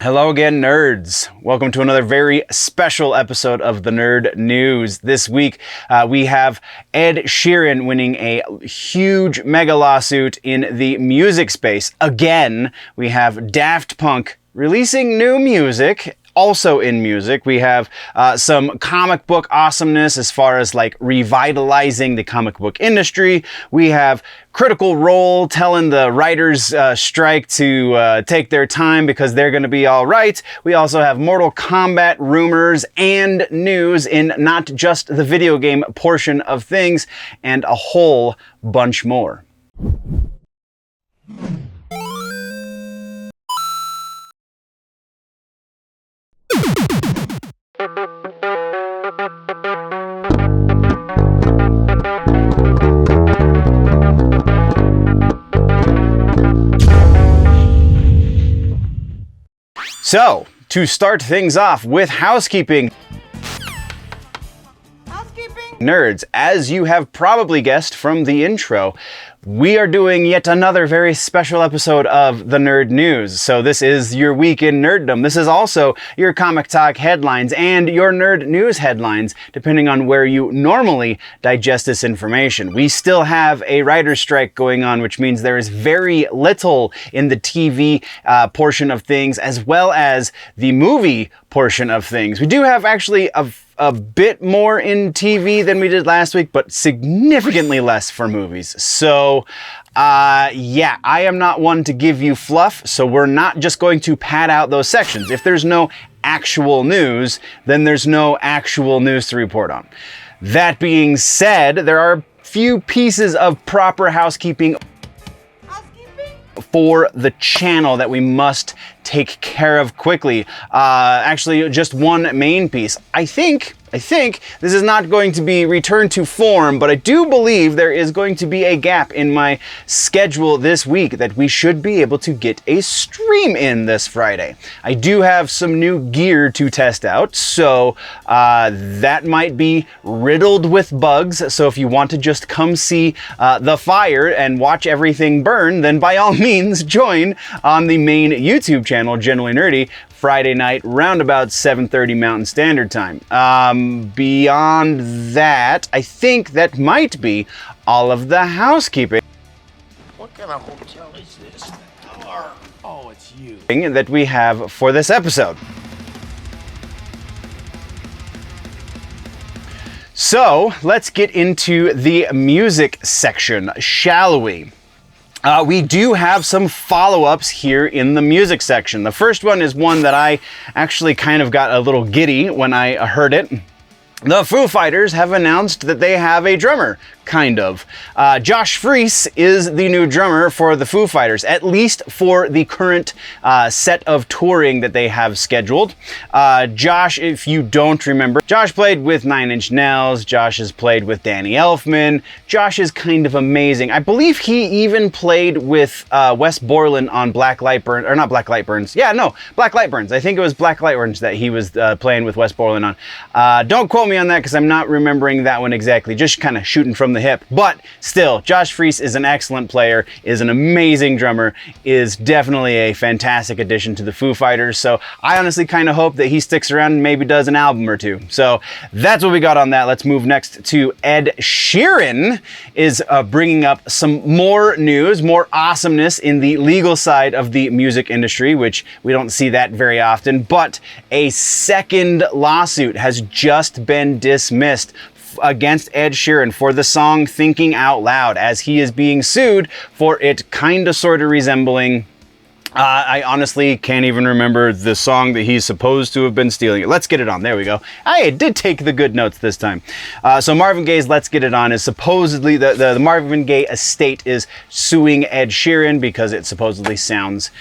Hello again, nerds. Welcome to another very special episode of the Nerd News. This week, we have Ed Sheeran winning a huge mega lawsuit in the music space. Again, we have Daft Punk releasing new music. Also in music, we have some comic book awesomeness as far as like revitalizing the comic book industry. We have Critical Role telling the writers strike to take their time because they're going to be all right. We also have Mortal Kombat rumors and news in not just the video game portion of things, and a whole bunch more. So, to start things off with housekeeping. Nerds, as you have probably guessed from the intro, we are doing yet another very special episode of the Nerd News. So this is your week in Nerdom. This is also your Comic Talk headlines and your Nerd News headlines, depending on where you normally digest this information. We still have a writer's strike going on, which means there is very little in the TV portion of things, as well as the movie portion of things. We do have actually a bit more in TV than we did last week, but significantly less for movies. So, yeah, I am not one to give you fluff, so we're not just going to pad out those sections. If there's no actual news, then there's no actual news to report on. That being said, there are a few pieces of proper housekeeping for the channel that we must take care of quickly. Actually, just one main piece. I think this is not going to be returned to form, but I do believe there is going to be a gap in my schedule this week that we should be able to get a stream in this Friday. I do have some new gear to test out, so that might be riddled with bugs. So if you want to just come see the fire and watch everything burn, then by all means join on the main YouTube channel, Generally Nerdy, Friday night, round about 7:30 Mountain Standard Time. Beyond that, I think that might be all of the housekeeping. What kind of hotel is this? Oh, it's you. That we have for this episode. So, let's get into the music section, shall we? We do have some follow-ups here in the music section. The first one is one that I actually kind of got a little giddy when I heard it. The Foo Fighters have announced that they have a drummer, kind of. Josh Freese is the new drummer for the Foo Fighters, at least for the current set of touring that they have scheduled. Josh, if you don't remember, Josh played with Nine Inch Nails. Josh has played with Danny Elfman. Josh is kind of amazing. I believe he even played with Wes Borland on Black Light Burns, or not Black Light Burns. Yeah, no, Black Light Burns. I think it was Black Light Burns that he was playing with Wes Borland on. Don't quote me on that because I'm not remembering that one exactly, just kind of shooting from the hip. But still, Josh Freese is an excellent player, is an amazing drummer, is definitely a fantastic addition to the Foo Fighters. So I honestly kind of hope that he sticks around and maybe does an album or two. So that's what we got on that. Let's move next to Ed Sheeran is bringing up some more news, more awesomeness in the legal side of the music industry, which we don't see that very often. But a second lawsuit has just been dismissed against Ed Sheeran for the song Thinking Out Loud, as he is being sued for it kind of sort of resembling I honestly can't even remember the song that he's supposed to have been stealing. Let's Get It On. There we go. I did take the good notes this time. So Marvin Gaye's Let's Get It On is supposedly, the Marvin Gaye estate is suing Ed Sheeran because it supposedly sounds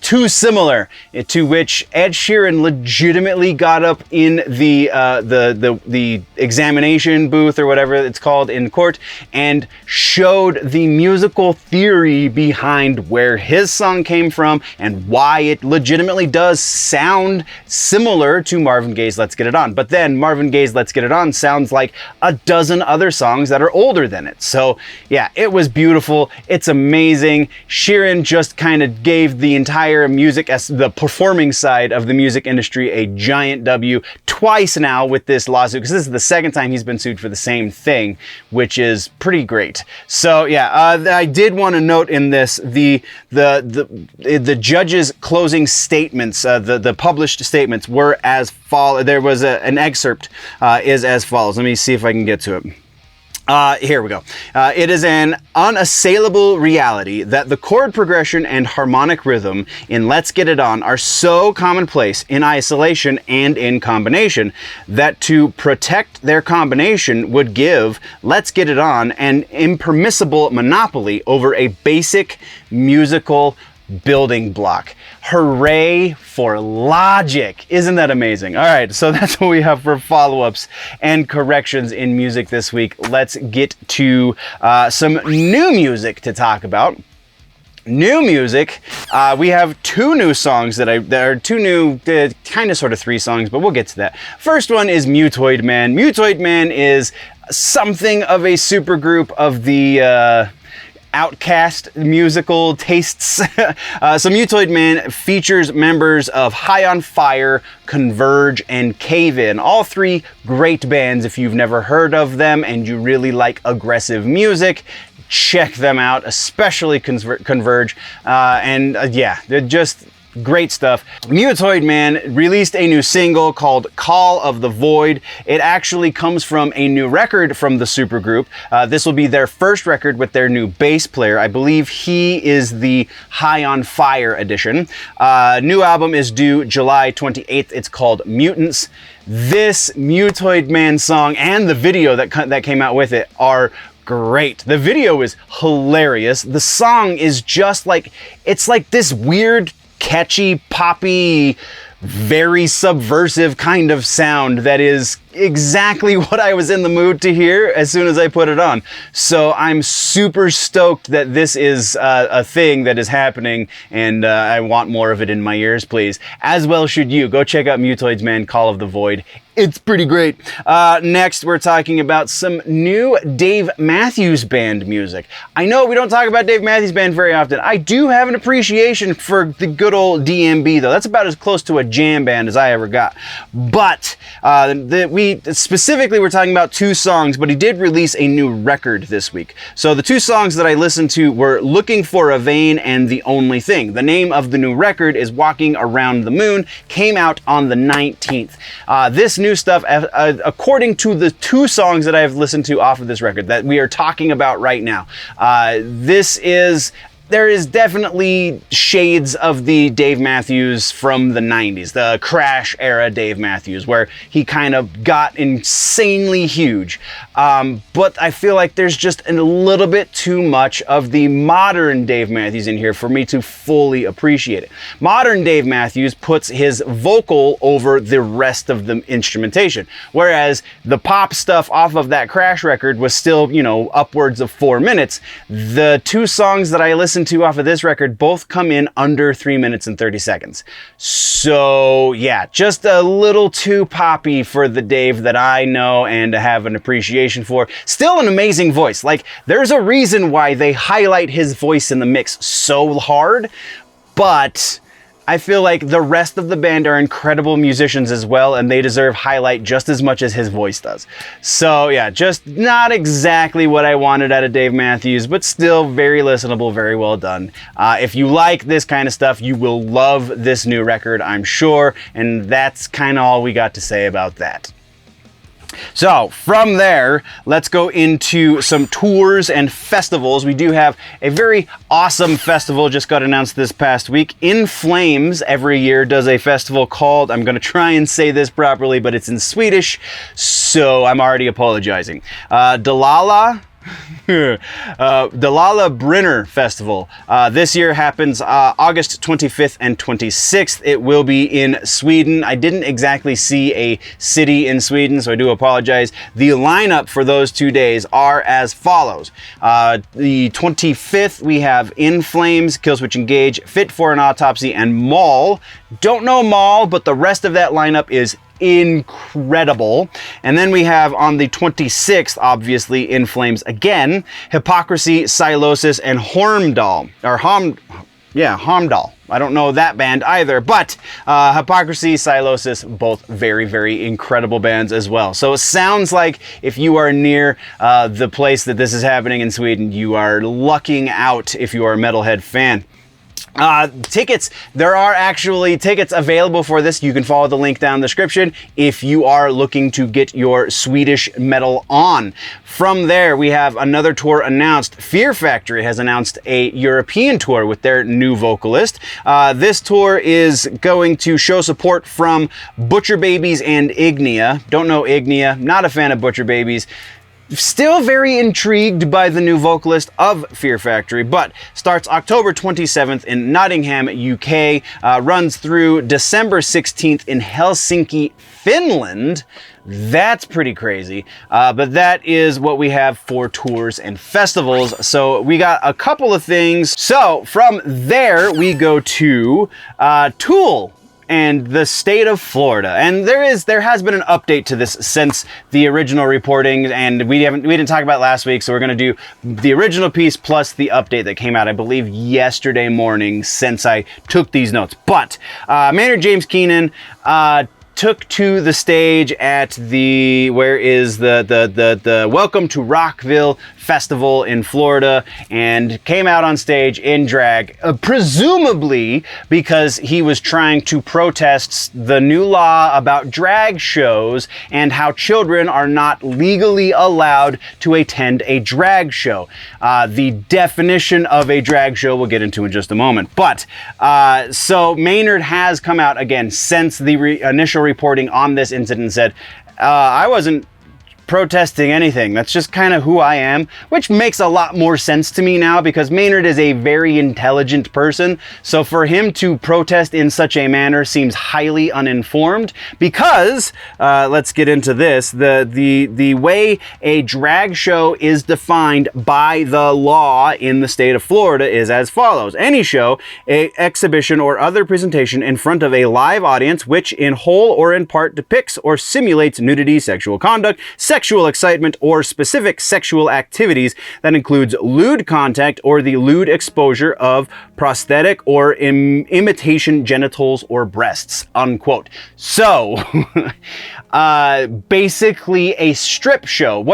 too similar, to which Ed Sheeran legitimately got up in the examination booth or whatever it's called in court and showed the musical theory behind where his song came from from and why it legitimately does sound similar to Marvin Gaye's Let's Get It On. But then Marvin Gaye's Let's Get It On sounds like a dozen other songs that are older than it. So yeah, it was beautiful. It's amazing. Sheeran just kind of gave the entire music, as the performing side of the music industry, a giant W twice now with this lawsuit, because this is the second time he's been sued for the same thing, which is pretty great. So yeah, I did want to note in this the judge's closing statements, the published statements were as follows. There was an excerpt is as follows. Let me see if I can get to it. Here we go. It is an unassailable reality that the chord progression and harmonic rhythm in Let's Get It On are so commonplace in isolation and in combination that to protect their combination would give Let's Get It On an impermissible monopoly over a basic musical building block. Hooray for logic. Isn't that amazing? All right, so that's what we have for follow-ups and corrections in music this week. Let's get to some new music to talk about. New music, we have two new songs that are two new, kind of sort of three songs, but we'll get to that. First one is Mutoid Man. Mutoid Man is something of a supergroup of the outcast musical tastes. So Mutoid Man features members of High on Fire, Converge, and Cave In. All three great bands. If you've never heard of them and you really like aggressive music, check them out, especially Converge. Yeah, they're just great stuff. Mutoid Man released a new single called Call of the Void. It actually comes from a new record from the supergroup. This will be their first record with their new bass player. I believe he is the High on Fire edition. New album is due July 28th. It's called Mutants. This Mutoid Man song and the video that came out with it are great. The video is hilarious. The song is just like, it's like this weird, catchy, poppy, very subversive kind of sound that is exactly what I was in the mood to hear as soon as I put it on. So I'm super stoked that this is a thing that is happening, and I want more of it in my ears, please. As well should you. Go check out Mutoid Man, Call of the Void. It's pretty great. Next, we're talking about some new Dave Matthews Band music. I know we don't talk about Dave Matthews Band very often. I do have an appreciation for the good old DMB, though. That's about as close to a jam band as I ever got. But we specifically were talking about two songs, but he did release a new record this week. So the two songs that I listened to were Looking for a Vein and The Only Thing. The name of the new record is Walking Around the Moon, came out on the 19th. This new stuff, according to the two songs that I've listened to off of this record that we are talking about right now, there is definitely shades of the Dave Matthews from the 90s, the Crash era Dave Matthews, where he kind of got insanely huge. But I feel like there's just a little bit too much of the modern Dave Matthews in here for me to fully appreciate it. Modern Dave Matthews puts his vocal over the rest of the instrumentation, whereas the pop stuff off of that Crash record was still, upwards of 4 minutes. The two songs that I listened to off of this record both come in under 3 minutes and 30 seconds. So yeah, just a little too poppy for the Dave that I know and have an appreciation for. Still an amazing voice. Like, there's a reason why they highlight his voice in the mix so hard, but I feel like the rest of the band are incredible musicians as well, and they deserve highlight just as much as his voice does. So yeah, just not exactly what I wanted out of Dave Matthews, but still very listenable, very well done. If you like this kind of stuff, you will love this new record, I'm sure, and that's kind of all we got to say about that. So from there, let's go into some tours and festivals. We do have a very awesome festival just got announced this past week. In Flames every year does a festival called, I'm going to try and say this properly, but it's in Swedish, so I'm already apologizing. Dalala The Lala Brinner Festival this year happens August 25th and 26th. It will be in Sweden. I didn't exactly see a city in Sweden, so I do apologize. The lineup for those 2 days are as follows. The 25th, we have In Flames, Killswitch Engage, Fit for an Autopsy, and Maul. Don't know Maul, but the rest of that lineup is incredible. And then we have on the 26th, obviously, In Flames again, Hypocrisy, Silosis, and Hormdal. Homdal. I don't know that band either, but Hypocrisy, Silosis, both very, very incredible bands as well. So it sounds like if you are near the place that this is happening in Sweden, you are lucking out if you are a Metalhead fan. Tickets, there are actually tickets available for this. You can follow the link down in the description if you are looking to get your Swedish metal on. From there, we have another tour announced. Fear Factory has announced a European tour with their new vocalist. This tour is going to show support from Butcher Babies and Ignia. Don't know Ignia, not a fan of Butcher Babies. Still very intrigued by the new vocalist of Fear Factory, but starts October 27th in Nottingham, UK, runs through December 16th in Helsinki, Finland. That's pretty crazy, but that is what we have for tours and festivals. So we got a couple of things. So from there, we go to Tool and the state of Florida. And there has been an update to this since the original reporting, and we didn't talk about it last week, so we're gonna do the original piece plus the update that came out, I believe, yesterday morning since I took these notes. But Maynard James Keenan took to the stage at the Welcome to Rockville Festival in Florida and came out on stage in drag, presumably because he was trying to protest the new law about drag shows and how children are not legally allowed to attend a drag show. The definition of a drag show we'll get into in just a moment. But so Maynard has come out again since the initial reporting on this incident and said, I wasn't protesting anything. That's just kind of who I am, which makes a lot more sense to me now because Maynard is a very intelligent person. So for him to protest in such a manner seems highly uninformed because, let's get into this, the way a drag show is defined by the law in the state of Florida is as follows. Any show, a exhibition, or other presentation in front of a live audience which in whole or in part depicts or simulates nudity, sexual conduct, sexual excitement, or specific sexual activities that includes lewd contact or the lewd exposure of prosthetic or imitation genitals or breasts, unquote. So, basically a strip show.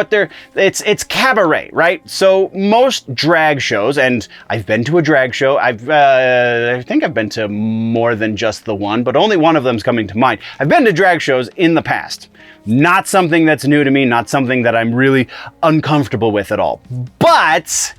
It's cabaret, right? So most drag shows, and I've been to a drag show. I think I've been to more than just the one, but only one of them's coming to mind. I've been to drag shows in the past. Not something that's new to me, not something that I'm really uncomfortable with at all. But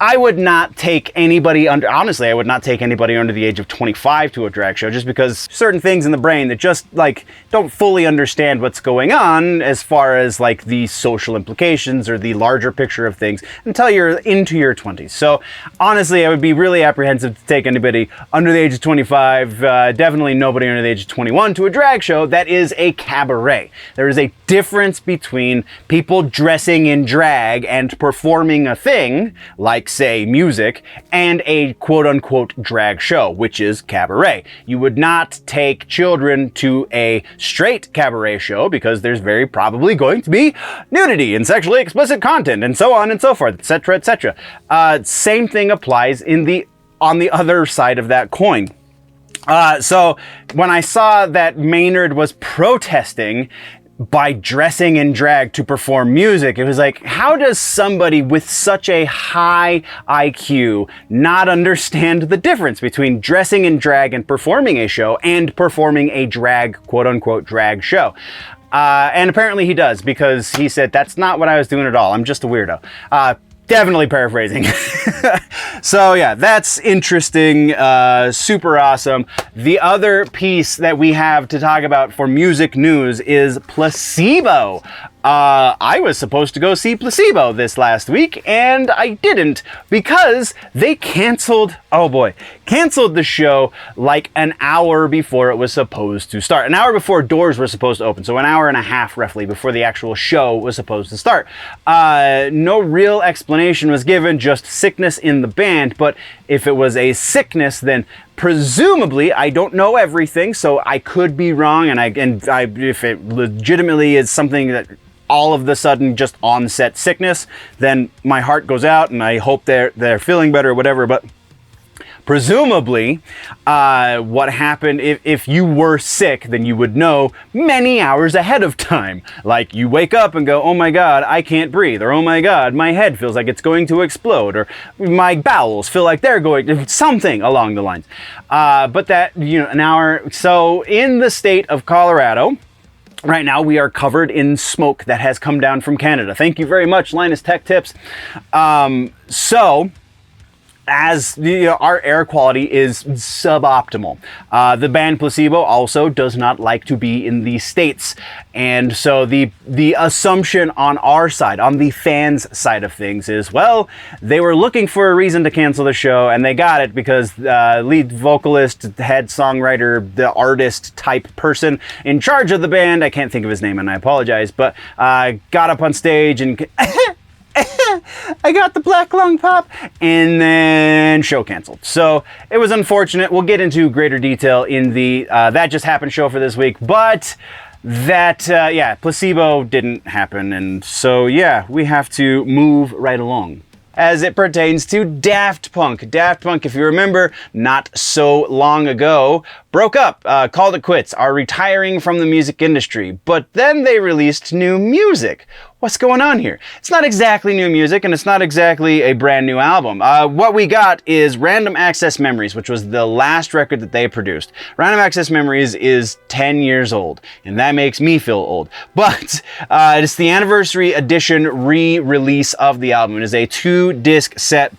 I would not take anybody under, honestly, I would not take anybody under the age of 25 to a drag show just because certain things in the brain that just like don't fully understand what's going on as far as like the social implications or the larger picture of things until you're into your 20s. So honestly, I would be really apprehensive to take anybody under the age of 25, definitely nobody under the age of 21 to a drag show that is a cabaret. There is a difference between people dressing in drag and performing a thing like say music and a quote-unquote drag show, which is cabaret. You would not take children to a straight cabaret show because there's very probably going to be nudity and sexually explicit content and so on and so forth, etc., etc. Same thing applies on the other side of that coin. So when I saw that Maynard was protesting by dressing in drag to perform music, it was like, how does somebody with such a high IQ not understand the difference between dressing in drag and performing a show and performing a drag, quote unquote, drag show? And apparently he does, because he said, that's not what I was doing at all. I'm just a weirdo. Definitely paraphrasing. So yeah, that's interesting, super awesome. The other piece that we have to talk about for music news is Placebo. I was supposed to go see Placebo this last week, and I didn't because they canceled the show like an hour before it was supposed to start. An hour before doors were supposed to open, so an hour and a half roughly before the actual show was supposed to start. No real explanation was given, just sickness in the band, but if it was a sickness, then presumably, I don't know everything, so I could be wrong, and if it legitimately is something that all of the sudden just onset sickness, then my heart goes out and I hope they're feeling better or whatever. But presumably, what happened, if you were sick, then you would know many hours ahead of time. Like you wake up and go, oh my God, I can't breathe, or oh my God, my head feels like it's going to explode, or my bowels feel like they're going, something along the lines. But that, an hour. So in the state of Colorado, right now, we are covered in smoke that has come down from Canada. Thank you very much, Linus Tech Tips. As our air quality is suboptimal. The band Placebo also does not like to be in the States. And so the assumption on our side, on the fans' side of things is, well, they were looking for a reason to cancel the show, and they got it because lead vocalist, head songwriter, the artist type person in charge of the band, I can't think of his name and I apologize, but got up on stage and I got the black lung pop, and then show canceled. So it was unfortunate. We'll get into greater detail in the That Just Happened show for this week, but that, Placebo didn't happen, and so we have to move right along. As it pertains to Daft Punk. Daft Punk, if you remember, not so long ago, broke up, called it quits, are retiring from the music industry, but then they released new music. What's going on here? It's not exactly new music, and it's not exactly a brand new album. What we got is Random Access Memories, which was the last record that they produced. Random Access Memories is 10 years old, and that makes me feel old. But it's the anniversary edition re-release of the album. It is a 2-disc set.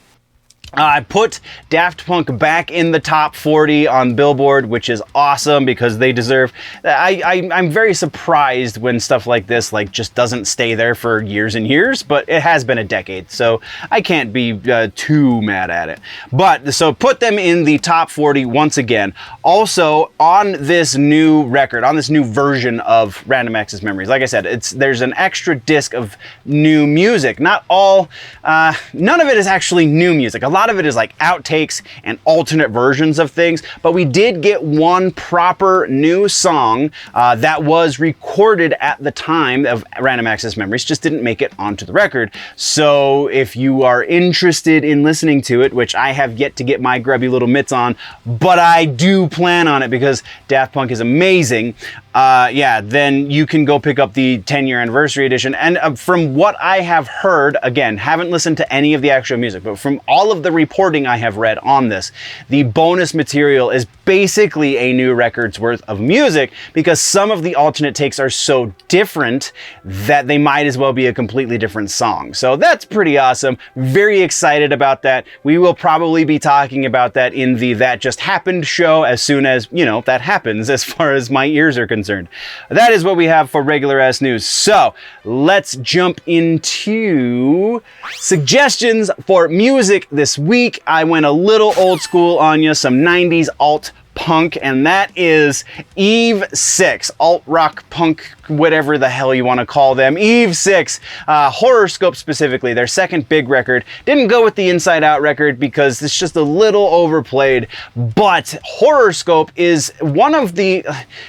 I put Daft Punk back in the top 40 on Billboard, which is awesome because they deserve. I'm very surprised when stuff like this just doesn't stay there for years and years, but it has been a decade, so I can't be too mad at it. But so put them in the top 40 once again. Also on this new record, on this new version of Random Access Memories, like I said, there's an extra disc of new music. Not all, none of it is actually new music. A lot of it is like outtakes and alternate versions of things, but we did get one proper new song that was recorded at the time of Random Access Memories, just didn't make it onto the record. So if you are interested in listening to it, which I have yet to get my grubby little mitts on, but I do plan on it because Daft Punk is amazing, then you can go pick up the 10-year anniversary edition. And from what I have heard, again, haven't listened to any of the actual music, but from all of the reporting I have read on this, the bonus material is basically a new record's worth of music because some of the alternate takes are so different that they might as well be a completely different song. So that's pretty awesome. Very excited about that. We will probably be talking about that in the That Just Happened show as soon as, that happens as far as my ears are concerned. That is what we have for regular ass news. So let's jump into suggestions for music this week. I went a little old school on you, some 90s alt punk, and that is Eve 6, alt rock punk, whatever the hell you want to call them. Eve 6, Horoscope specifically, their second big record. Didn't go with the Inside Out record because it's just a little overplayed, but Horoscope is one of the...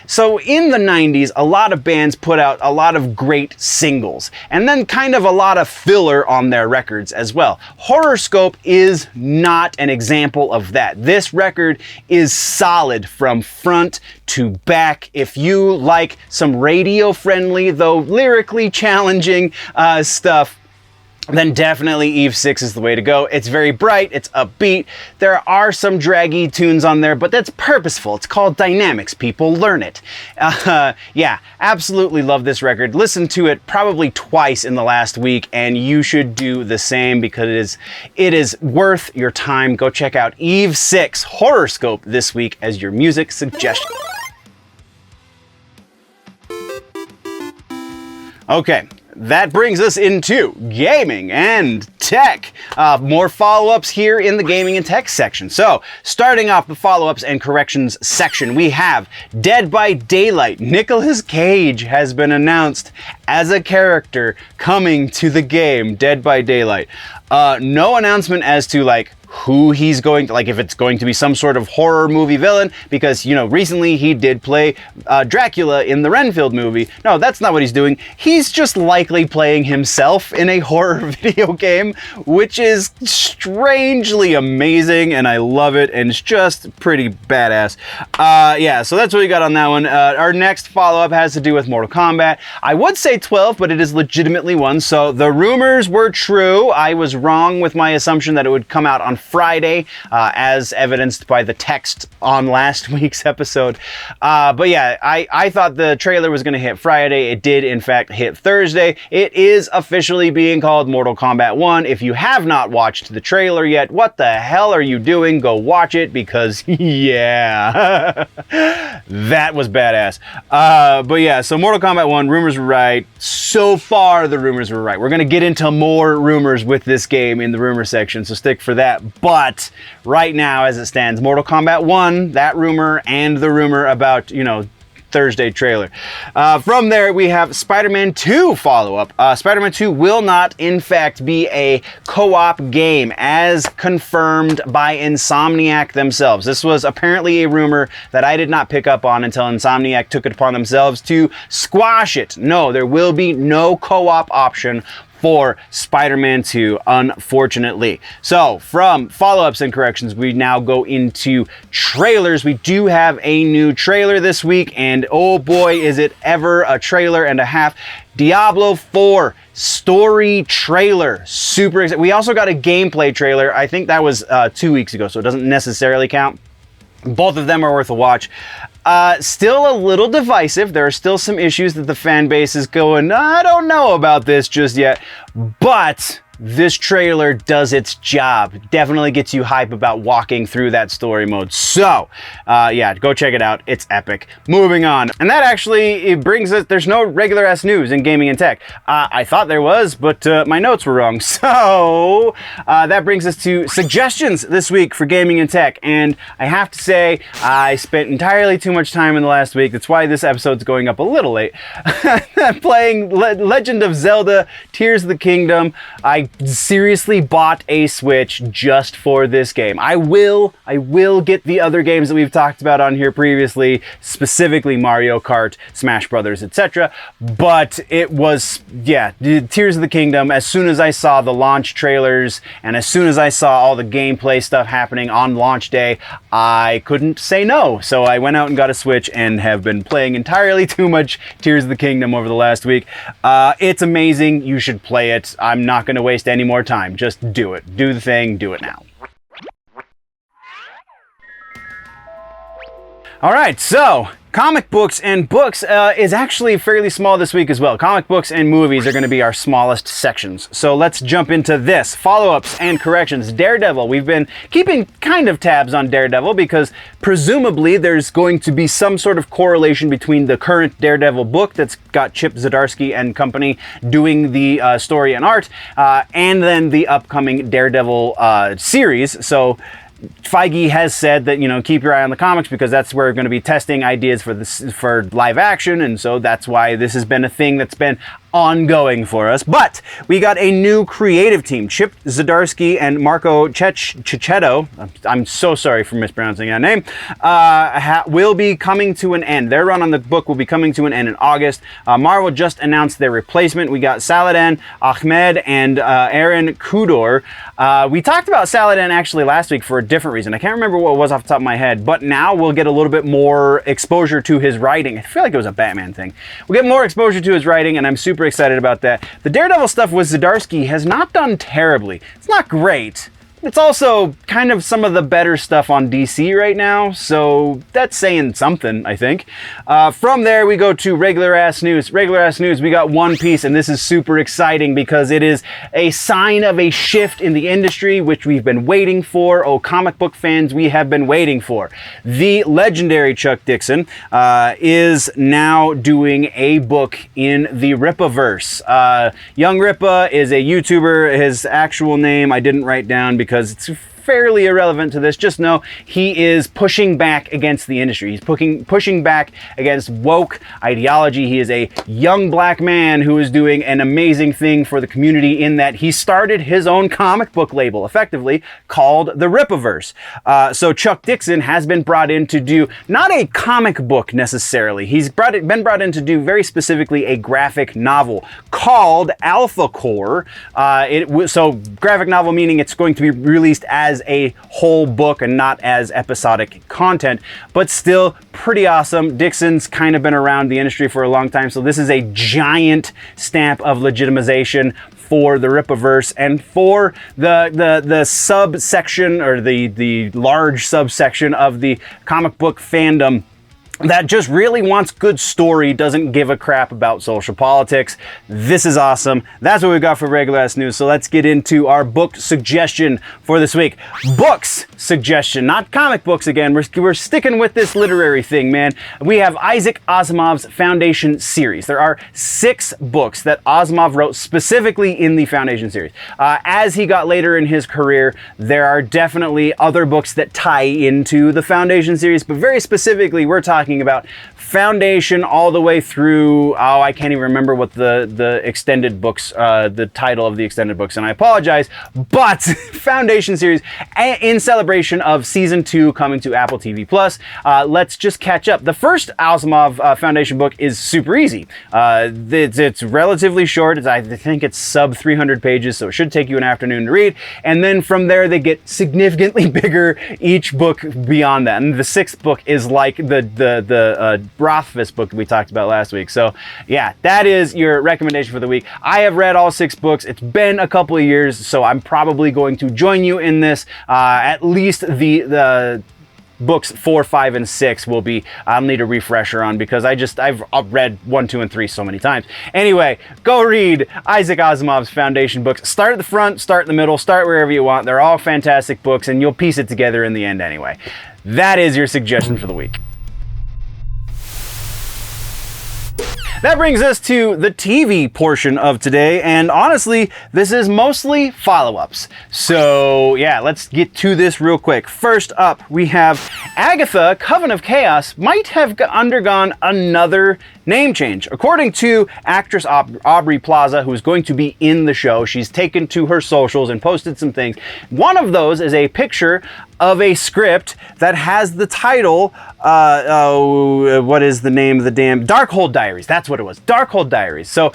So in the 90s, a lot of bands put out a lot of great singles, and then kind of a lot of filler on their records as well. Horoscope is not an example of that. This record is solid from front to back. If you like some radio-friendly, though lyrically challenging stuff, then definitely Eve 6 is the way to go. It's very bright, it's upbeat. There are some draggy tunes on there, but that's purposeful. It's called dynamics, people. Learn it. Absolutely love this record. Listened to it probably twice in the last week, and you should do the same because it is worth your time. Go check out Eve 6 Horoscope this week as your music suggestion. Okay, that brings us into gaming and tech. More follow-ups here in the gaming and tech section. So, starting off the follow-ups and corrections section, we have Dead by Daylight. Nicolas Cage has been announced as a character coming to the game Dead by Daylight. No announcement as to like who he's going to, like if it's going to be some sort of horror movie villain, because, you know, recently he did play Dracula in the Renfield movie. No, that's not what he's doing. He's just likely playing himself in a horror video game, which is strangely amazing, and I love it, and it's just pretty badass. Yeah, so that's what we got on that one. Our next follow-up has to do with Mortal Kombat. I would say 12, but it is legitimately 1, so the rumors were true. I was wrong with my assumption that it would come out on Friday, as evidenced by the text on last week's episode. But yeah, I thought the trailer was going to hit Friday. It did, in fact, hit Thursday. It is officially being called Mortal Kombat 1. If you have not watched the trailer yet, what the hell are you doing? Go watch it, because yeah, that was badass. But yeah, so Mortal Kombat 1, rumors were right. So far, the rumors were right. We're going to get into more rumors with this game in the rumor section, so stick for that. But right now, as it stands, Mortal Kombat 1, that rumor, and the rumor about, you know, Thursday trailer. From there, we have Spider-Man 2 follow-up. Spider-Man 2 will not, in fact, be a co-op game, as confirmed by Insomniac themselves. This was apparently a rumor that I did not pick up on until Insomniac took it upon themselves to squash it. No, there will be no co-op option for Spider-Man 2, unfortunately. So, from follow-ups and corrections, we now go into trailers. We do have a new trailer this week, and oh boy, is it ever a trailer and a half. Diablo 4 story trailer. Super excited. We also got a gameplay trailer. I think that was 2 weeks ago, so it doesn't necessarily count. Both of them are worth a watch. Still a little divisive. There are still some issues that the fan base is going, I don't know about this just yet. But this trailer does its job. Definitely gets you hype about walking through that story mode. So, yeah, go check it out. It's epic. Moving on. And that actually, it brings us, there's no regular ass news in gaming and tech. I thought there was, but my notes were wrong. So, that brings us to suggestions this week for gaming and tech. And I have to say, I spent entirely too much time in the last week. That's why this episode's going up a little late. Playing Legend of Zelda, Tears of the Kingdom. I seriously bought a Switch just for this game. I will get the other games that we've talked about on here previously, specifically Mario Kart, Smash Brothers, etc. But it was, yeah, Tears of the Kingdom. As soon as I saw the launch trailers and as soon as I saw all the gameplay stuff happening on launch day, I couldn't say no. So I went out and got a Switch and have been playing entirely too much Tears of the Kingdom over the last week. It's amazing. You should play it. I'm not going to waste any more time. Just do it. Do the thing. Do it now. All right, so comic books and books is actually fairly small this week as well. Comic books and movies are going to be our smallest sections. So let's jump into this. Follow-ups and corrections. Daredevil. We've been keeping kind of tabs on Daredevil because presumably there's going to be some sort of correlation between the current Daredevil book that's got Chip Zdarsky and company doing the story and art, and then the upcoming Daredevil series. So Feige has said that, you know, keep your eye on the comics because that's where we're going to be testing ideas for this for live action, and so that's why this has been a thing that's been ongoing for us. But we got a new creative team. Chip Zdarsky and Marco Checchetto, I'm so sorry for mispronouncing that name, will be coming to an end. Their run on the book will be coming to an end in August. Marvel just announced their replacement. We got Saladin Ahmed and Aaron Kudor. We talked about Saladin actually last week for a different reason. I can't remember what it was off the top of my head, but now we'll get a little bit more exposure to his writing. I feel like it was a Batman thing. We'll get more exposure to his writing, and I'm super excited about that. The Daredevil stuff with Zdarsky has not done terribly. It's not great, it's also kind of some of the better stuff on DC right now, so that's saying something, I think. From there, we go to regular ass news. Regular ass news, we got One Piece, and this is super exciting because it is a sign of a shift in the industry, which we've been waiting for. Oh, comic book fans, we have been waiting for. The legendary Chuck Dixon is now doing a book in the Rippaverse. Young Rippa is a YouTuber. His actual name I didn't write down because it's fairly irrelevant to this. Just know he is pushing back against the industry. He's pushing back against woke ideology. He is a young black man who is doing an amazing thing for the community in that he started his own comic book label, effectively, called the Rippaverse. So Chuck Dixon has been brought in to do not a comic book necessarily. He's been brought in to do very specifically a graphic novel called Alpha Core. So graphic novel meaning it's going to be released as a whole book and not as episodic content, but still pretty awesome. Dixon's kind of been around the industry for a long time, so this is a giant stamp of legitimization for the Rippaverse and for the subsection or the large subsection of the comic book fandom that just really wants good story, doesn't give a crap about social politics. This is awesome. That's what we've got for regular ass news. So let's get into our book suggestion for this week. Books suggestion, not comic books again. We're sticking with this literary thing, man. We have Isaac Asimov's Foundation series. There are 6 books that Asimov wrote specifically in the Foundation series. As he got later in his career, there are definitely other books that tie into the Foundation series, but very specifically, we're talking about Foundation all the way through, I can't even remember what the extended books, the title of the extended books, and I apologize, but Foundation series in celebration of season 2 coming to Apple TV+. Let's just catch up. The first Asimov Foundation book is super easy. It's relatively short. I think it's sub 300 pages, so it should take you an afternoon to read. And then from there, they get significantly bigger each book beyond that. And the 6th book is like the Rothfuss book that we talked about last week. So yeah, that is your recommendation for the week. I have read all 6 books. It's been a couple of years, so I'm probably going to join you in this. At least the books 4, 5, and 6 will be, I'll need a refresher on because I've read 1, 2, and 3 so many times. Anyway, go read Isaac Asimov's Foundation books. Start at the front, start in the middle, start wherever you want. They're all fantastic books and you'll piece it together in the end anyway. That is your suggestion for the week. That brings us to the TV portion of today, and honestly, this is mostly follow-ups. So yeah, let's get to this real quick. First up, we have Agatha, Coven of Chaos, might have undergone another name change. According to actress Aubrey Plaza, who's going to be in the show, she's taken to her socials and posted some things. One of those is a picture of a script that has the title, what is the name of the damn, Darkhold Diaries. That's what it was, Darkhold Diaries. So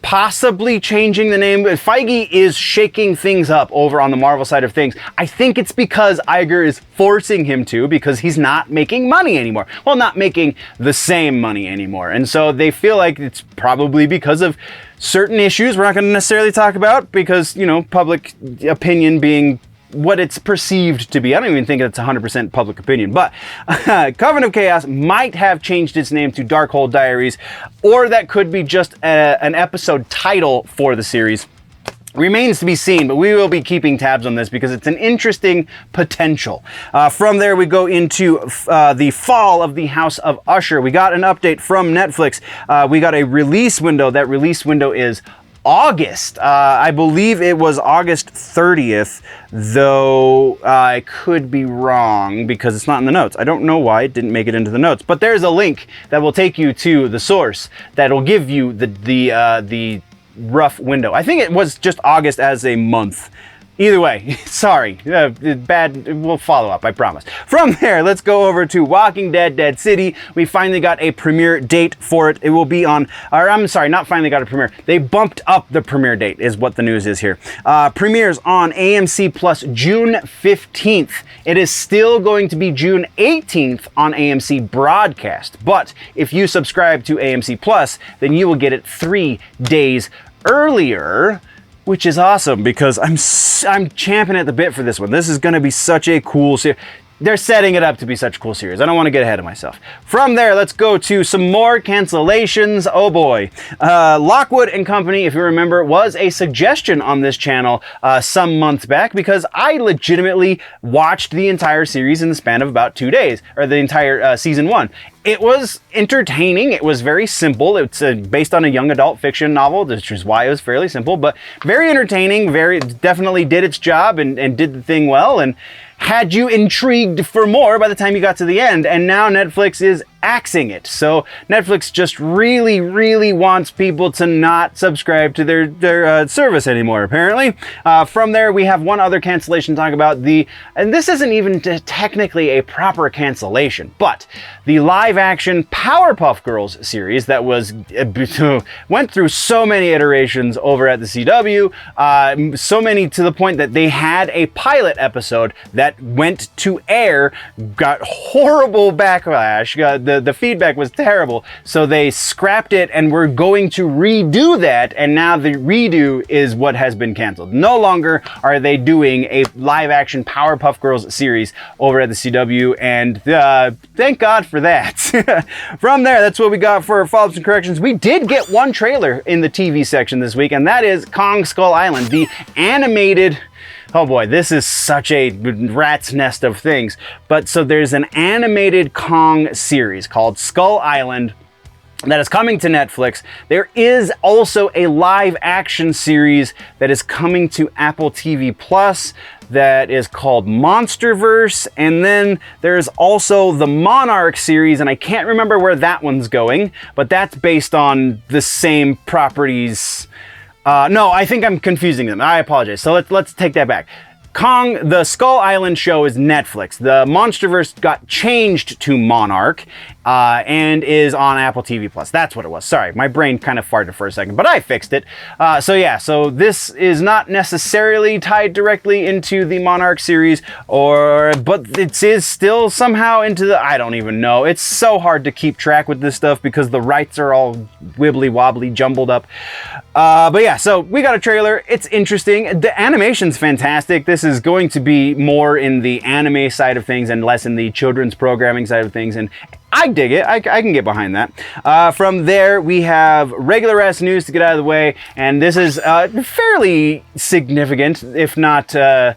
possibly changing the name. Feige is shaking things up over on the Marvel side of things. I think it's because Iger is forcing him to, because he's not making money anymore. Well, not making the same money anymore. And so they feel like it's probably because of certain issues we're not going to necessarily talk about because, you know, public opinion being what it's perceived to be. I don't even think it's 100% public opinion, but Coven of Chaos might have changed its name to Darkhold Diaries, or that could be just an episode title for the series. Remains to be seen, but we will be keeping tabs on this because it's an interesting potential. From there, we go into the fall of the House of Usher. We got an update from Netflix. We got a release window. That release window is August. I believe it was August 30th, though I could be wrong because it's not in the notes. I don't know why it didn't make it into the notes, but there's a link that will take you to the source that'll give you the rough window. I think it was just August as a month. Either way, sorry, bad, we'll follow up, I promise. From there, let's go over to Walking Dead, Dead City. We finally got a premiere date for it. It will be on, or I'm sorry, not finally got a premiere. They bumped up the premiere date is what the news is here. Premieres on AMC Plus June 15th. It is still going to be June 18th on AMC broadcast. But if you subscribe to AMC Plus, then you will get it 3 days earlier. which is awesome because I'm champing at the bit for this one. This is going to be such a cool series. They're setting it up to be such a cool series. I don't want to get ahead of myself. From there, let's go to some more cancellations. Oh boy. Lockwood and Company, if you remember, was a suggestion on this channel some months back because I legitimately watched the entire series in the span of about 2 days, or the entire season 1. It was entertaining. It was very simple. It's based on a young adult fiction novel, which is why it was fairly simple, but very entertaining, definitely did its job and did the thing well, and had you intrigued for more by the time you got to the end. And now Netflix is axing it. So Netflix just really wants people to not subscribe to their service anymore, apparently. From there, we have one other cancellation to talk about, and this isn't even technically a proper cancellation, but the live action Powerpuff Girls series that went through so many iterations over at the CW, so many to the point that they had a pilot episode that went to air, got horrible backlash, the feedback was terrible, so they scrapped it and were going to redo that, and now the redo is what has been canceled. No longer are they doing a live action Powerpuff Girls series over at the CW, and thank God for that. From there, that's what we got for follow-ups and corrections. We did get one trailer in the TV section this week, and that is Kong Skull Island, the animated... Oh boy, this is such a rat's nest of things. But so there's an animated Kong series called Skull Island that is coming to Netflix. There is also a live action series that is coming to Apple TV Plus that is called Monsterverse. And then there's also the Monarch series, and I can't remember where that one's going, but that's based on the same properties. No, I think I'm confusing them. I apologize. So let's take that back. Kong, the Skull Island show is Netflix. The Monsterverse got changed to Monarch and is on Apple TV Plus. That's what it was. Sorry, my brain kind of farted for a second, but I fixed it. So this is not necessarily tied directly into the Monarch series, but it is still somehow into the, I don't even know. It's so hard to keep track with this stuff because the rights are all wibbly wobbly, jumbled up. But yeah, so we got a trailer. It's interesting. The animation's fantastic. This is going to be more in the anime side of things and less in the children's programming side of things, and I dig it. I can get behind that. From there, we have regular ass news to get out of the way, and this is fairly significant, if not, I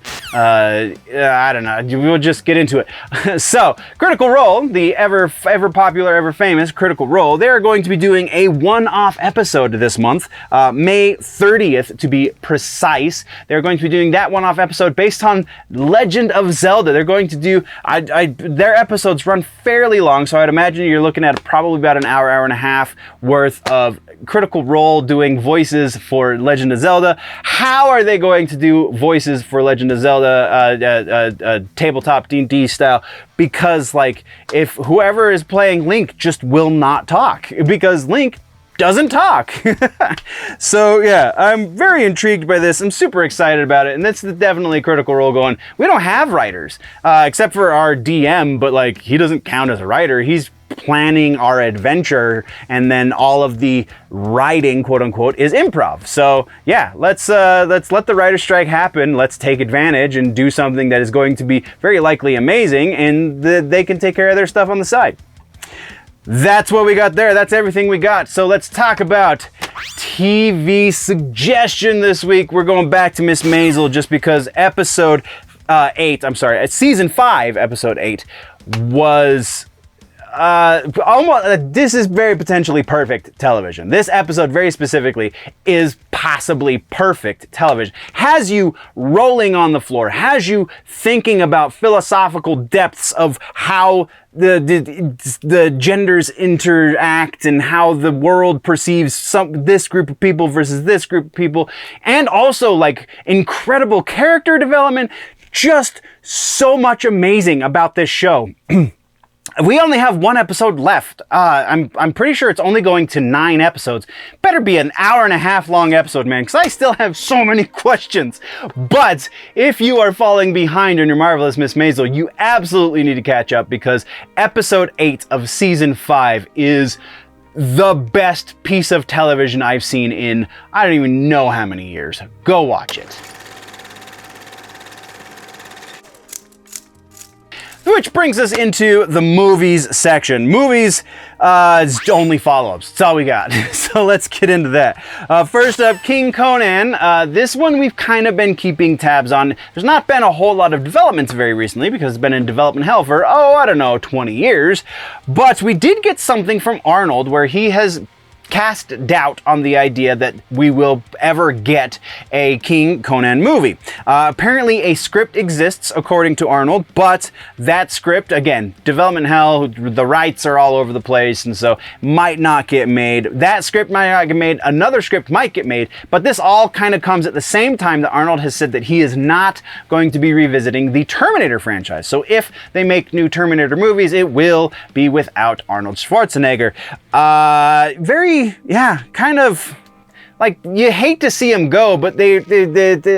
don't know. We'll just get into it. So, Critical Role, the ever popular, ever famous Critical Role, they're going to be doing a one-off episode this month, May 30th to be precise. They're going to be doing that one-off episode based on Legend of Zelda. They're going to do, their episodes run fairly long, so I'd imagine you're looking at probably about an hour and a half worth of Critical Role doing voices for Legend of Zelda. How are they going to do voices for Legend of Zelda tabletop D&D style? Because if whoever is playing Link just will not talk, because Link doesn't talk. So yeah, I'm very intrigued by this. I'm super excited about it, and that's definitely Critical Role going, we don't have writers, except for our DM, but he doesn't count as a writer. He's planning our adventure, and then all of the writing, quote unquote, is improv. So yeah, let's let the writer's strike happen. Let's take advantage and do something that is going to be very likely amazing, and they can take care of their stuff on the side. That's what we got there. That's everything we got. So let's talk about TV suggestion this week. We're going back to Miss Maisel just because season 5, episode 8 was this is very potentially perfect television. This episode very specifically is possibly perfect television. Has you rolling on the floor, has you thinking about philosophical depths of how the genders interact and how the world perceives this group of people versus this group of people, and also incredible character development. Just so much amazing about this show. We only have one episode left. I'm pretty sure it's only going to 9 episodes. Better be an hour and a half long episode, man, because I still have so many questions. But if you are falling behind on your Marvelous Miss Maisel, you absolutely need to catch up, because episode 8 of season 5 is the best piece of television I've seen in I don't even know how many years. Go watch it. Which brings us into the movies section. Movies is only follow-ups. That's all we got. So let's get into that. First up, King Conan. This one we've kind of been keeping tabs on. There's not been a whole lot of developments very recently because it's been in development hell for, I don't know, 20 years. But we did get something from Arnold where he has cast doubt on the idea that we will ever get a King Conan movie. Apparently a script exists according to Arnold, but that script, again, development hell, the rights are all over the place, and so might not get made. That script might not get made, another script might get made, but this all kind of comes at the same time that Arnold has said that he is not going to be revisiting the Terminator franchise. So if they make new Terminator movies, it will be without Arnold Schwarzenegger. Kind of like you hate to see him go, but they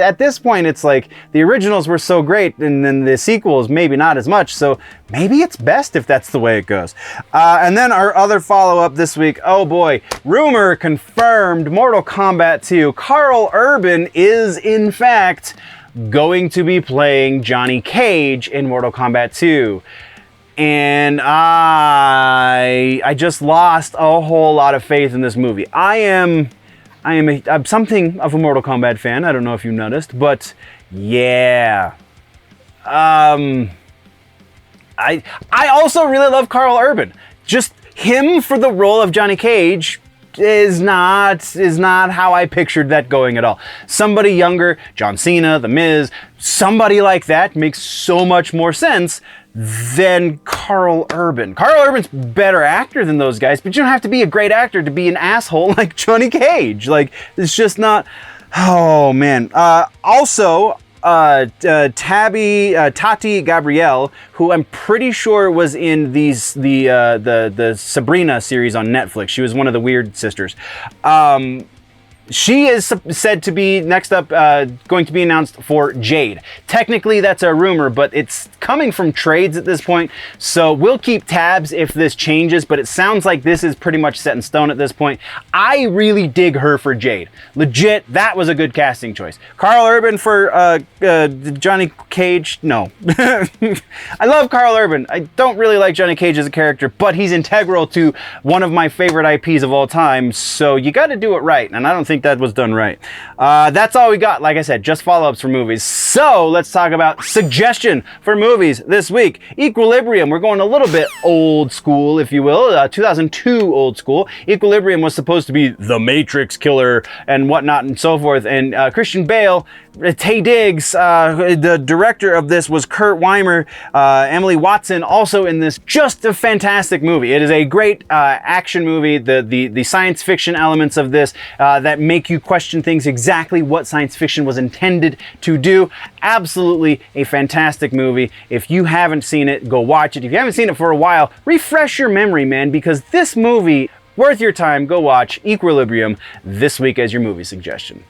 at this point it's like the originals were so great and then the sequels maybe not as much, so maybe it's best if that's the way it goes. And then our other follow-up this week, oh boy, rumor confirmed, Mortal Kombat 2. Karl Urban is in fact going to be playing Johnny Cage in Mortal Kombat 2. And I just lost a whole lot of faith in this movie. I'm something of a Mortal Kombat fan. I don't know if you noticed, but yeah. I also really love Karl Urban. Just him for the role of Johnny Cage is not how I pictured that going at all. Somebody younger, John Cena, The Miz, somebody like that makes so much more sense than Karl Urban. Karl Urban's a better actor than those guys, but you don't have to be a great actor to be an asshole like Johnny Cage. Like, it's just not, oh man. Also, Tati Gabrielle, who I'm pretty sure was in the Sabrina series on Netflix. She was one of the weird sisters. She is said to be next up going to be announced for Jade. Technically that's a rumor, but it's coming from trades at this point, so we'll keep tabs if this changes, but it sounds like this is pretty much set in stone at this point. I really dig her for Jade. Legit, that was a good casting choice. Karl Urban for Johnny Cage, no. I love Karl Urban. I don't really like Johnny Cage as a character, but he's integral to one of my favorite IPs of all time, so you got to do it right, and I don't think that was done right. That's all we got. Like I said, just follow-ups for movies. So let's talk about suggestion for movies this week. Equilibrium. We're going a little bit old school, if you will. 2002 old school. Equilibrium was supposed to be the Matrix killer and whatnot and so forth. And Christian Bale, Taye Diggs, the director of this was Kurt Weimer, Emily Watson also in this. Just a fantastic movie. It is a great action movie. The science fiction elements of this that make you question things exactly what science fiction was intended to do. Absolutely a fantastic movie. If you haven't seen it, go watch it. If you haven't seen it for a while, refresh your memory, man, because this movie, worth your time. Go watch Equilibrium this week as your movie suggestion.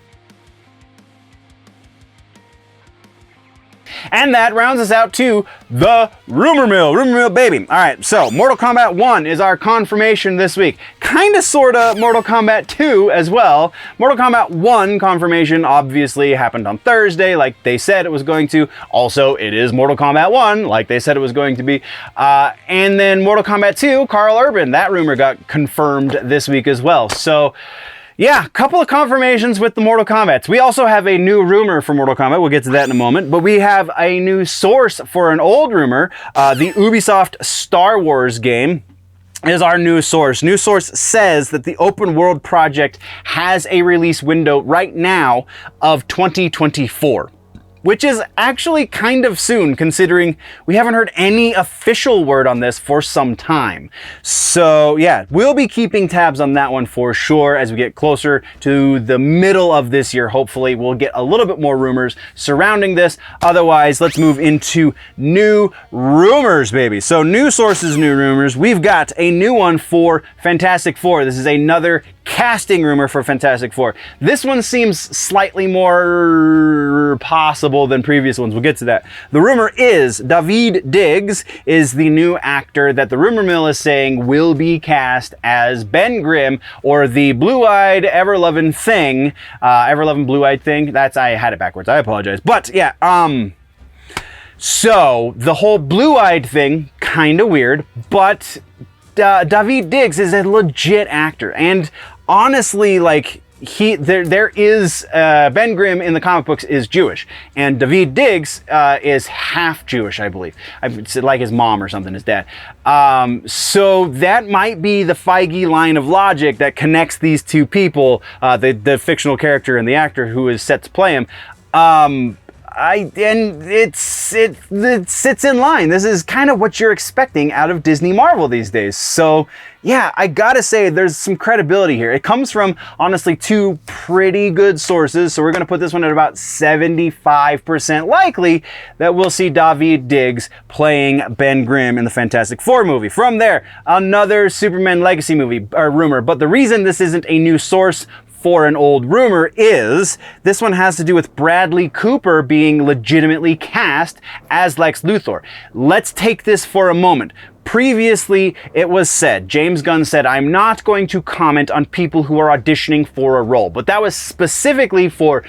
And that rounds us out to the Rumor Mill baby. All right, so Mortal Kombat 1 is our confirmation this week. Kinda, sorta Mortal Kombat 2 as well. Mortal Kombat 1 confirmation obviously happened on Thursday, like they said it was going to. Also, it is Mortal Kombat 1, like they said it was going to be. And then Mortal Kombat 2, Karl Urban, that rumor got confirmed this week as well. So, yeah, a couple of confirmations with the Mortal Kombats. We also have a new rumor for Mortal Kombat. We'll get to that in a moment. But we have a new source for an old rumor. The Ubisoft Star Wars game is our new source. New source says that the open world project has a release window right now of 2024. Which is actually kind of soon, considering we haven't heard any official word on this for some time. So yeah, we'll be keeping tabs on that one for sure as we get closer to the middle of this year. Hopefully we'll get a little bit more rumors surrounding this. Otherwise, let's move into new rumors, baby. So new sources, new rumors. We've got a new one for Fantastic Four. This is another casting rumor for Fantastic Four. This one seems slightly more possible memorable than previous ones. We'll get to that. The rumor is Daveed Diggs is the new actor that the rumor mill is saying will be cast as Ben Grimm, or the blue-eyed, ever-loving thing, ever-loving blue-eyed thing. I had it backwards. I apologize. But yeah, so the whole blue-eyed thing, kind of weird, but Daveed Diggs is a legit actor, and honestly, like, there is Ben Grimm in the comic books is Jewish, and Daveed Diggs is half Jewish, I believe. It's like his mom or something, his dad. So that might be the Feige line of logic that connects these two people, the fictional character and the actor who is set to play him. It sits in line. This is kind of what you're expecting out of Disney Marvel these days. So yeah, I gotta say there's some credibility here. It comes from, honestly, two pretty good sources. So we're gonna put this one at about 75% likely that we'll see Daveed Diggs playing Ben Grimm in the Fantastic Four movie. From there, another Superman Legacy movie, or rumor. But the reason this isn't a new source for an old rumor is this one has to do with Bradley Cooper being legitimately cast as Lex Luthor. Let's take this for a moment. Previously, it was said, James Gunn said, I'm not going to comment on people who are auditioning for a role, but that was specifically for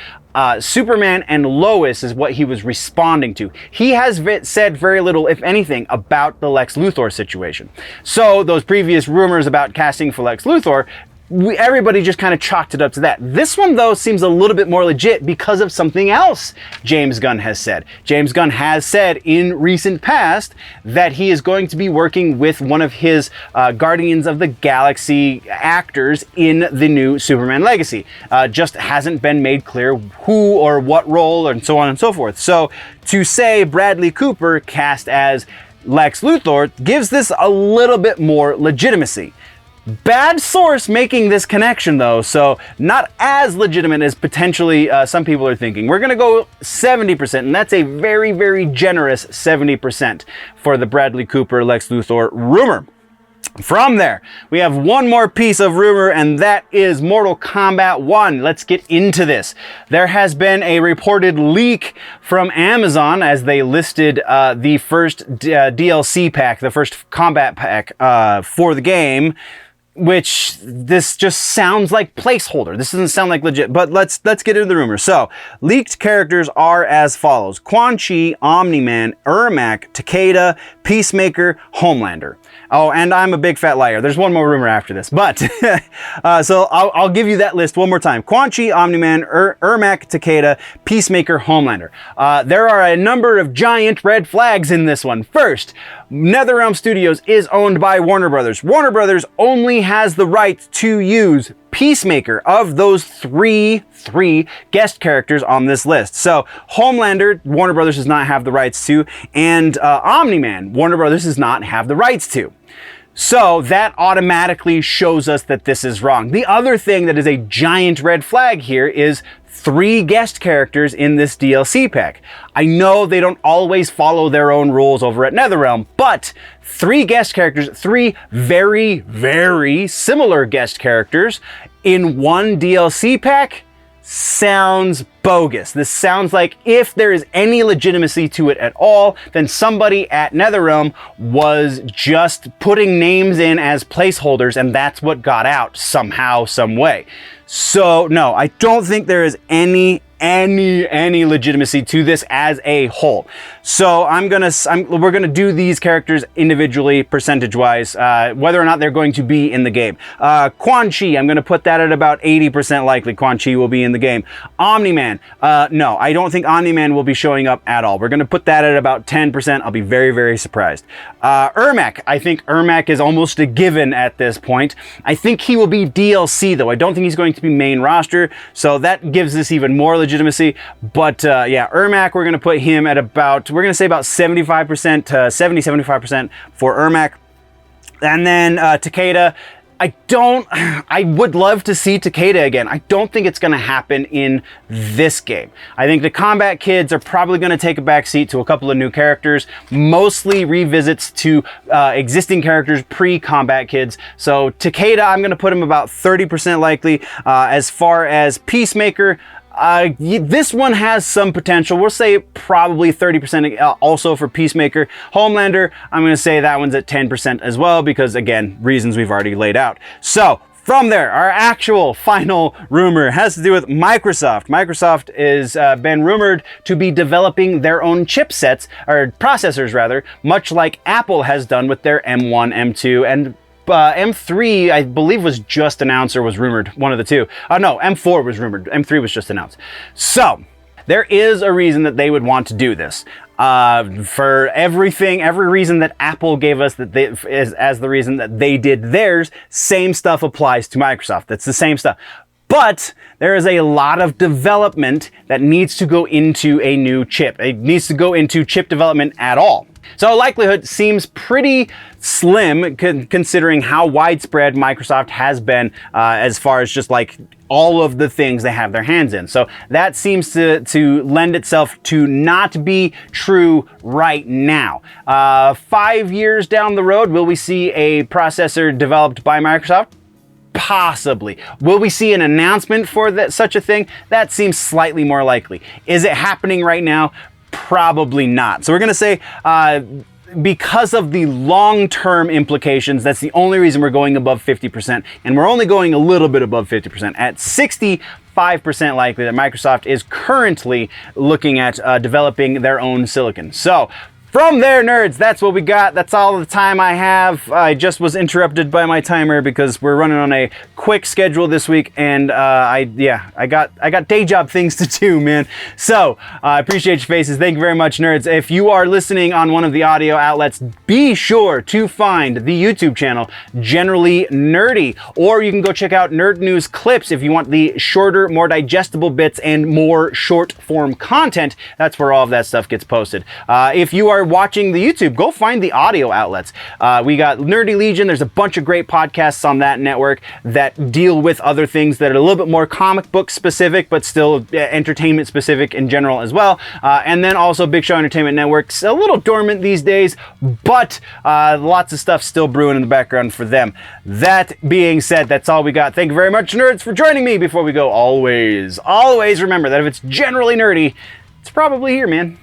Superman and Lois is what he was responding to. He has said very little, if anything, about the Lex Luthor situation. So those previous rumors about casting for Lex Luthor, everybody just kind of chalked it up to that. This one, though, seems a little bit more legit because of something else James Gunn has said. James Gunn has said in recent past that he is going to be working with one of his Guardians of the Galaxy actors in the new Superman Legacy. Just hasn't been made clear who or what role, and so on and so forth. So to say Bradley Cooper cast as Lex Luthor gives this a little bit more legitimacy. Bad source making this connection, though, so not as legitimate as potentially some people are thinking. We're going to go 70%, and that's a very, very generous 70% for the Bradley Cooper Lex Luthor rumor. From there, we have one more piece of rumor, and that is Mortal Kombat 1. Let's get into this. There has been a reported leak from Amazon as they listed the first DLC pack, the first combat pack for the game, which this just sounds like placeholder. This doesn't sound like legit, but let's get into the rumor. So, leaked characters are as follows: Quan Chi, Omni-Man, Ermac, Takeda, Peacemaker, Homelander. Oh, and I'm a big fat liar. There's one more rumor after this, but so I'll give you that list one more time. Quan Chi, Omni-Man, Ermac, Takeda, Peacemaker, Homelander. There are a number of giant red flags in this one. First, NetherRealm Studios is owned by Warner Brothers. Warner Brothers only has the right to use Peacemaker of those three guest characters on this list. So Homelander, Warner Brothers does not have the rights to, and Omni-Man, Warner Brothers does not have the rights to. So that automatically shows us that this is wrong. The other thing that is a giant red flag here is 3 guest characters in this DLC pack. I know they don't always follow their own rules over at NetherRealm, but 3 guest characters, 3 very, very similar guest characters in one DLC pack sounds bogus. This sounds like if there is any legitimacy to it at all, then somebody at NetherRealm was just putting names in as placeholders, and that's what got out somehow, some way. So no, I don't think there is any legitimacy to this as a whole. So we're gonna do these characters individually, percentage-wise, whether or not they're going to be in the game. Quan Chi, I'm gonna put that at about 80% likely. Quan Chi will be in the game. Omni-Man, no, I don't think Omni-Man will be showing up at all. We're gonna put that at about 10%. I'll be very, very surprised. Ermac, I think Ermac is almost a given at this point. I think he will be DLC though. I don't think he's going to be main roster, so that gives this even more legitimacy. But yeah, Ermac, we're gonna put him at about, we're gonna say about 75% to 75% for Ermac. And then Takeda, I would love to see Takeda again. I don't think it's gonna happen in this game. I think the Combat Kids are probably gonna take a back seat to a couple of new characters, mostly revisits to existing characters pre-Combat Kids. So Takeda, I'm gonna put him about 30% likely. As far as Peacemaker, This one has some potential. We'll say probably 30% also for Peacemaker. Homelander, I'm going to say that one's at 10% as well because, again, reasons we've already laid out. So, from there, our actual final rumor has to do with Microsoft. Microsoft is been rumored to be developing their own chipsets, or processors rather, much like Apple has done with their M1, M2, and M3, I believe, was just announced or was rumored, one of the two. No, M4 was rumored, M3 was just announced. So, there is a reason that they would want to do this. For every reason that Apple gave us that as the reason that they did theirs, same stuff applies to Microsoft. That's the same stuff. But there is a lot of development that needs to go into a new chip. It needs to go into chip development at all. So likelihood seems pretty slim considering how widespread Microsoft has been as far as just like all of the things they have their hands in. So that seems to lend itself to not be true right now. 5 years down the road, will we see a processor developed by Microsoft? Possibly. Will we see an announcement for such a thing? That seems slightly more likely. Is it happening right now? Probably not. So we're going to say because of the long-term implications, that's the only reason we're going above 50%, and we're only going a little bit above 50%. At 65% likely that Microsoft is currently looking at developing their own silicon. So, from there, nerds, that's what we got. That's all the time I have. I just was interrupted by my timer because we're running on a quick schedule this week, and I got day job things to do, man. So I appreciate your faces. Thank you very much, nerds. If you are listening on one of the audio outlets, be sure to find the YouTube channel Generally Nerdy, or you can go check out Nerd News Clips if you want the shorter, more digestible bits and more short form content. That's where all of that stuff gets posted. If you are watching the YouTube, go find the audio outlets. We got Nerdy Legion. There's a bunch of great podcasts on that network that deal with other things that are a little bit more comic book specific, but still entertainment specific in general as well. And then also Big Show Entertainment Network's a little dormant these days, but lots of stuff still brewing in the background for them. That being said, that's all we got. Thank you very much, nerds, for joining me. Before we go, always remember that if it's generally nerdy, it's probably here, man.